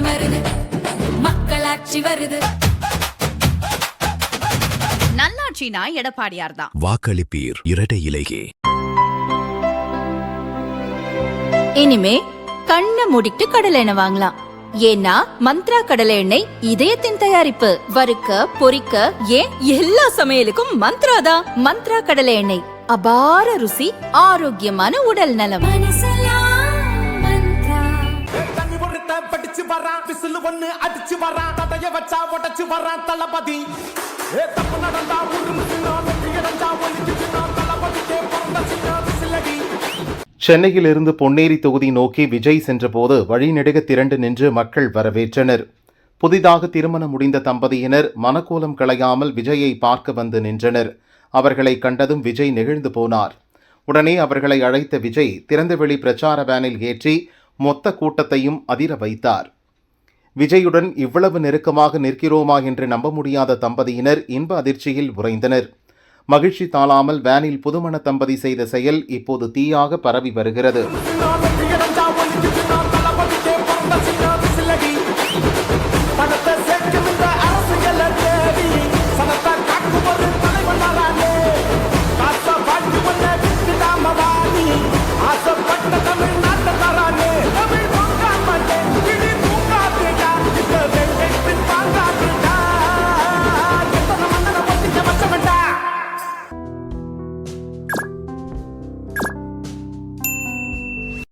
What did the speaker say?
மருது மக்களாட்சி வருது. நல்லாட்சினா எடப்பாடியார் தான். வாக்களிப்பீர் இரட்டை இலையே. இனிமே கண்ணை மூடிட்டு கடலை எண்ணெய் வாங்கலாம். ஏன்னா மந்த்ரா கடலை எண்ணெய் இதயத்தின் தயாரிப்பு. வறுக்க பொரிக்க ஏன் எல்லா சமையலுக்கும் மந்த்ரா தான். மந்த்ரா கடலை எண்ணெய் அபார ருசி, ஆரோக்கியமான உடல் நலம். சென்னையிலிருந்து பொன்னேரி தொகுதி நோக்கி விஜய் சென்றபோது வழிநெடுக திரண்டு நின்று மக்கள் வரவேற்றனர். புதிதாக திருமணம் முடிந்த தம்பதியினர் மனக்கோலம் களையாமல் விஜயை பார்க்க வந்து நின்றனர். அவர்களை கண்டதும் விஜய் நெகிழ்ந்து போனார். உடனே அவர்களை அழைத்த விஜய் திறந்தவெளி பிரச்சார வேனில் ஏற்றி மொத்த கூட்டத்தையும் அதிர வைத்தார். விஜயுடன் இவ்வளவு நெருக்கமாக நிற்கிறோமா என்று நம்ப முடியாத தம்பதியினர் இன்ப அதிர்ச்சியில் உறைந்தனர். மகிழ்ச்சி தாழாமல் வேனில் புதுமண தம்பதி செய்த செயல் இப்போது தீயாக பரவி வருகிறது.